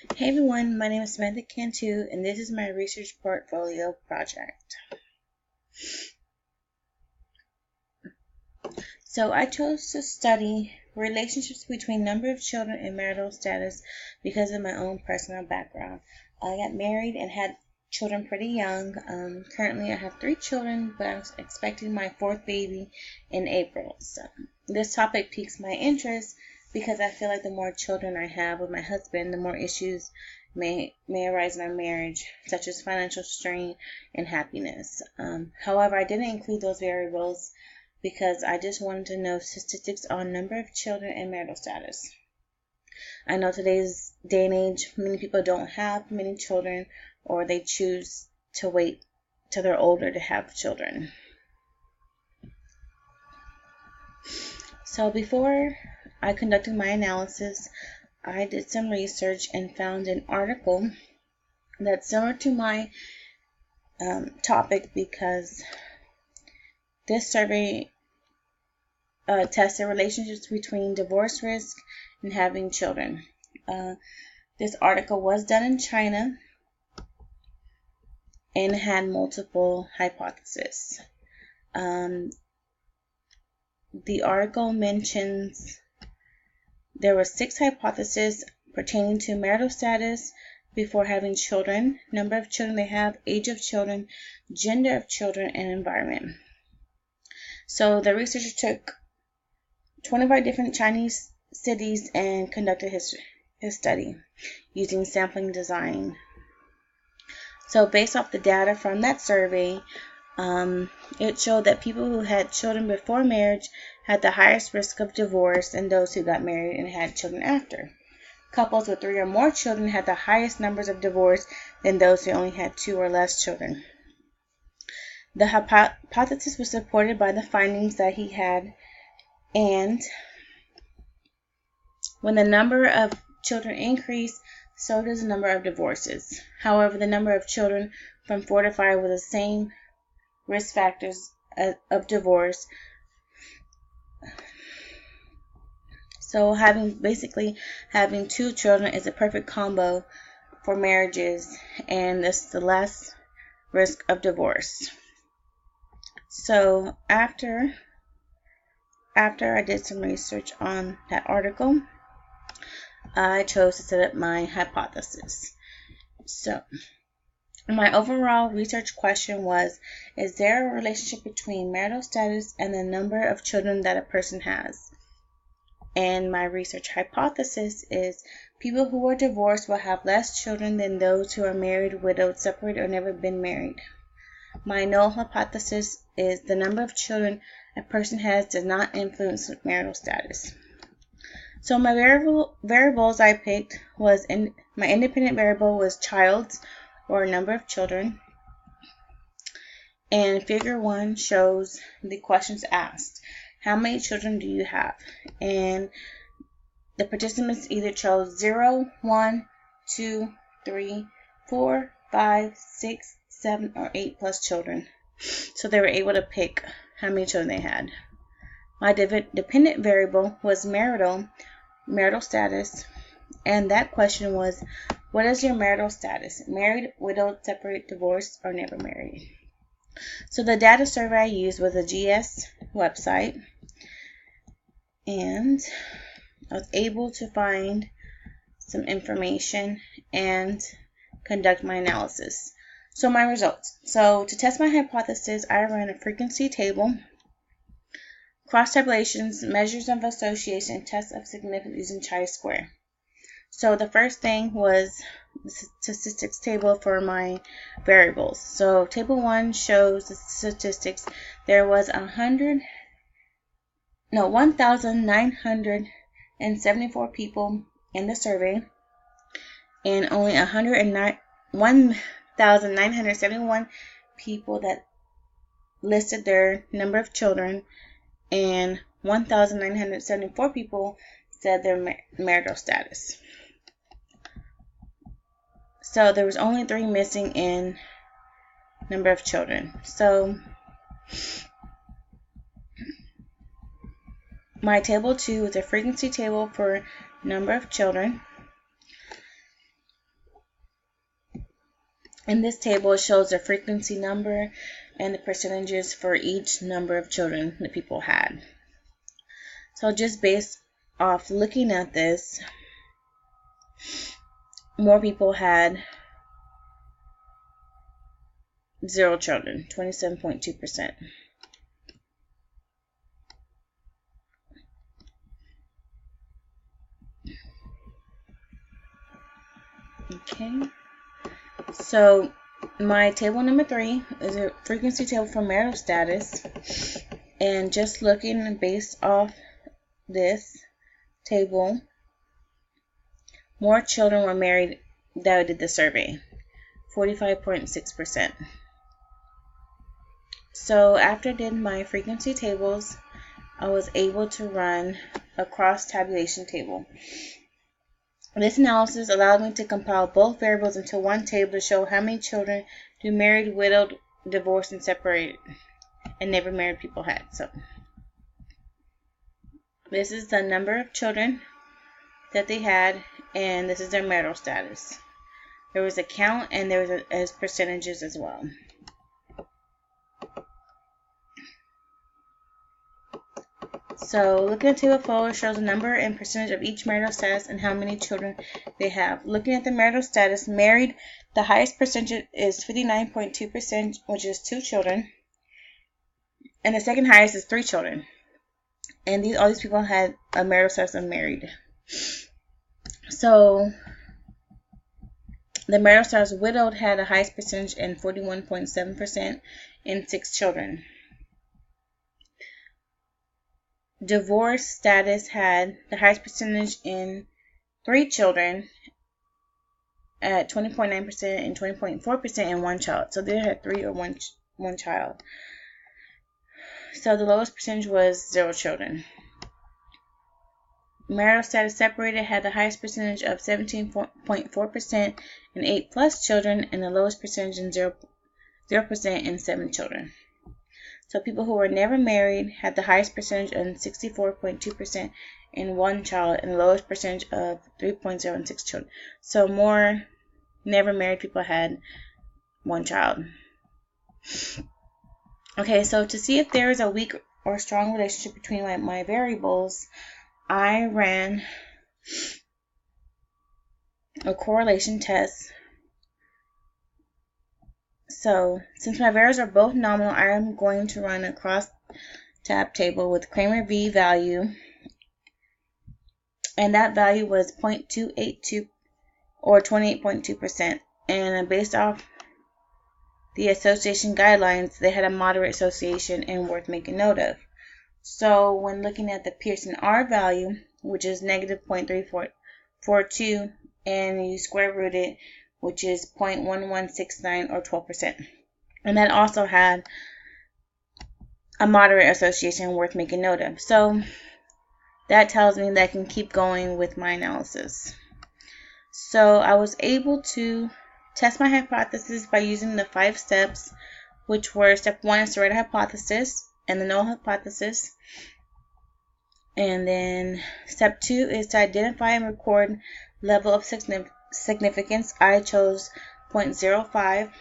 Hey everyone, my name is Samantha Cantu, and this is my research portfolio project. So I chose to study relationships between number of children and marital status because of my own personal background. I got married and had children pretty young. Currently I have 3 children, but I'm expecting my 4th baby in April. So this topic piques my interest because I feel like the more children I have with my husband, the more issues may arise in our marriage, such as financial strain and happiness. However, I didn't include those variables because I just wanted to know statistics on number of children and marital status. I know today's day and age, many people don't have many children, or they choose to wait till they're older to have children. So before I conducted my analysis, I did some research and found an article that's similar to my topic because this survey tested relationships between divorce risk and having children. This article was done in China and had multiple hypotheses. The article mentions there were 6 hypotheses pertaining to marital status before having children, number of children they have, age of children, gender of children, and environment. So the researcher took 25 different Chinese cities and conducted his study using sampling design. So based off the data from that survey, it showed that people who had children before marriage had the highest risk of divorce than those who got married and had children after. Couples with 3 or more children had the highest numbers of divorce than those who only had 2 or less children. The hypothesis was supported by the findings that he had, and when the number of children increased, so does the number of divorces. However, the number of children from 4 to 5 were the same risk factors of divorce. So basically having 2 children is a perfect combo for marriages, and it's the less risk of divorce. So after I did some research on that article, I chose to set up my hypothesis. So my overall research question was, is there a relationship between marital status and the number of children that a person has? And my research hypothesis is people who are divorced will have less children than those who are married, widowed, separated, or never been married. My null hypothesis is the number of children a person has does not influence marital status. So my variables I picked was my independent variable was child's, or number of children, and figure 1 shows the questions asked. How many children do you have? And the participants either chose 0, 1, 2, 3, 4, 5, 6, 7, or 8 plus children. So they were able to pick how many children they had. My dependent variable was marital status, and that question was, what is your marital status? Married, widowed, separated, divorced, or never married? So the data survey I used was a GS website, and I was able to find some information and conduct my analysis. So my results. So to test my hypothesis, I ran a frequency table, cross tabulations, measures of association, and tests of significance using chi-square. So the first thing was the statistics table for my variables. So table 1 shows the statistics. There was 1,974 people in the survey, and only 1,971 people that listed their number of children, and 1,974 people said their marital status. So there was only 3 missing in number of children. So my table 2 is a frequency table for number of children. In this table, it shows the frequency number and the percentages for each number of children that people had. So just based off looking at this, more people had 0 children, 27.2%. Okay, so my table number 3 is a frequency table for marital status, and just looking based off this table, more children were married that did the survey, 45.6%. So after I did my frequency tables, I was able to run a cross tabulation table. This analysis allowed me to compile both variables into one table to show how many children do married, widowed, divorced, and separated, and never married people had. So this is the number of children that they had, and this is their marital status. There was a count, and there was as percentages as well. So looking at the table below shows the number and percentage of each marital status and how many children they have. Looking at the marital status, married, the highest percentage is 59.2%, which is 2 children. And the second highest is 3 children. And all these people had a marital status of married. So the marital status widowed had the highest percentage and 41.7% and 6 children. Divorce status had the highest percentage in 3 children at 20.9% and 20.4% and 1 child. So they had 3 or 1 child. So the lowest percentage was 0 children. Marital status separated had the highest percentage of 17.4% and 8+ children, and the lowest percentage in 0% and 7 children. So people who were never married had the highest percentage of 64.2% and 1 child, and the lowest percentage of 3.06 children. So more never married people had 1 child. Okay, so to see if there is a weak or strong relationship between my variables, I ran a correlation test. So since my variables are both nominal, I am going to run a cross-tab table with Kramer V value, and that value was 0.282 or 28.2%. And based off the association guidelines, they had a moderate association and worth making note of. So when looking at the Pearson R value, which is negative 0.342, and you square root it, which is 0.1169 or 12%. And that also had a moderate association worth making note of. So that tells me that I can keep going with my analysis. So I was able to test my hypothesis by using the 5 steps, which were step 1 is to write a hypothesis and the null hypothesis. And then step 2 is to identify and record level of significance. I chose 0.05.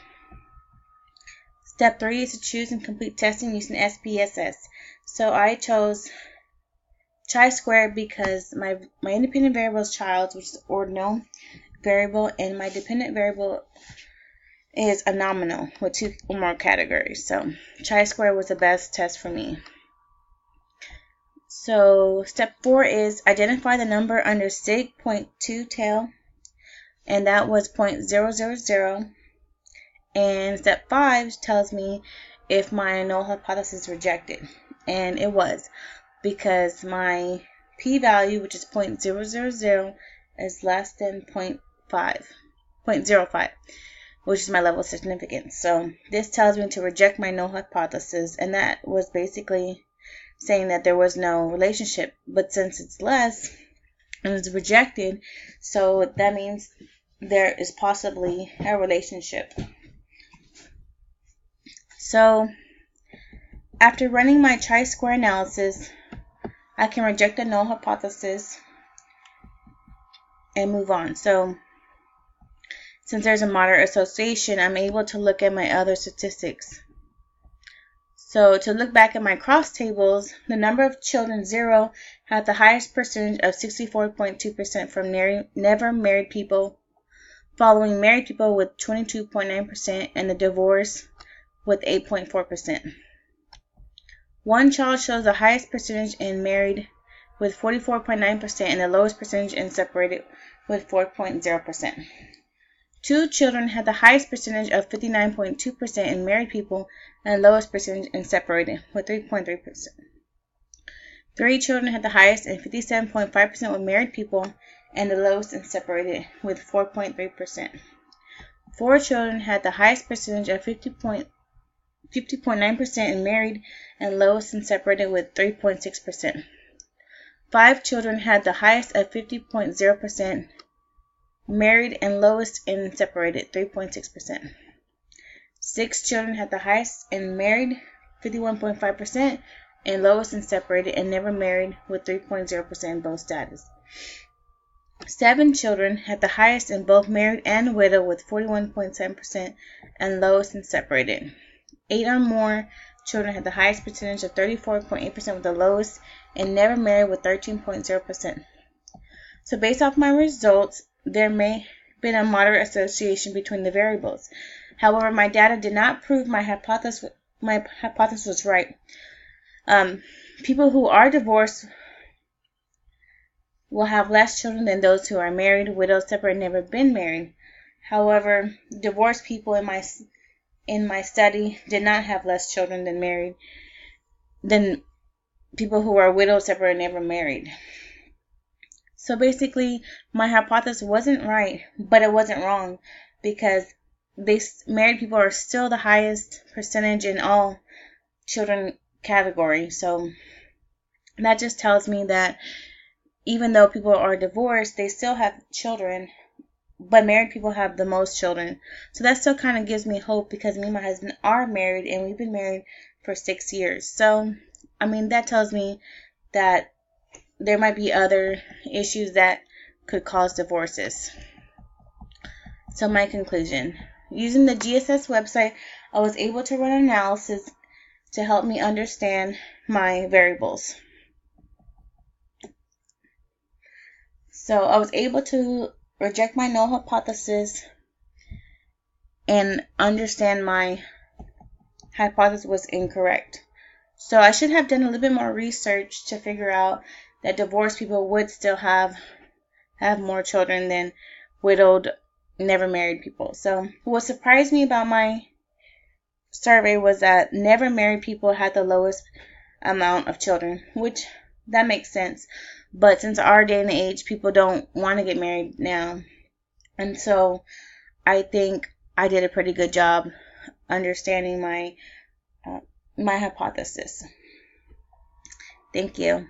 Step 3 is to choose and complete testing using SPSS. So I chose chi-squared because my independent variable is child, which is the ordinal variable, and my dependent variable is a nominal with 2 or more categories. So chi-squared was the best test for me. So step 4 is identify the number under sig 0.2 tail, and that was 0.000. And step 5 tells me if my null hypothesis is rejected, and it was, because my p-value, which is 0.000, is less than 0.05, which is my level of significance. So this tells me to reject my null hypothesis, and that was basically saying that there was no relationship. But since it's less and it's rejected, so that means there is possibly a relationship. So after running my chi-square analysis, I can reject the null hypothesis and move on. So since there's a moderate association, I'm able to look at my other statistics. So to look back at my cross tables, the number of children 0 had the highest percentage of 64.2% from never married people, following married people with 22.9% and the divorce with 8.4%. One child shows the highest percentage in married with 44.9% and the lowest percentage in separated with 4.0%. Two children had the highest percentage of 59.2% in married people and the lowest percentage in separated with 3.3%. Three children had the highest in 57.5% with married people and the lowest in separated with 4.3%. Four children had the highest percentage of 50.9% in married and lowest in separated with 3.6%. Five children had the highest of 50.0% married and lowest in separated 3.6%. Six children had the highest in married 51.5% and lowest in separated and never married with 3.0% in both status. Seven children had the highest in both married and widow with 41.7% and lowest in separated. 8 or more children had the highest percentage of 34.8% with the lowest and never married with 13.0%. So based off my results, there may have been a moderate association between the variables. However, my data did not prove my hypothesis was right. People who are divorced will have less children than those who are married, widowed, separated, never been married. However, divorced people in my study did not have less children than people who are widowed, separated, never married. So basically, my hypothesis wasn't right, but it wasn't wrong, because married people are still the highest percentage in all children categories. So that just tells me that even though people are divorced, they still have children, but married people have the most children. So that still kind of gives me hope, because me and my husband are married and we've been married for 6 years. So, that tells me that there might be other issues that could cause divorces. So my conclusion. Using the GSS website, I was able to run an analysis to help me understand my variables. So I was able to reject my null hypothesis and understand my hypothesis was incorrect. So I should have done a little bit more research to figure out that divorced people would still have more children than widowed, never married people. So what surprised me about my survey was that never married people had the lowest amount of children, which that makes sense. But since our day and age, people don't want to get married now. And so I think I did a pretty good job understanding my hypothesis. Thank you.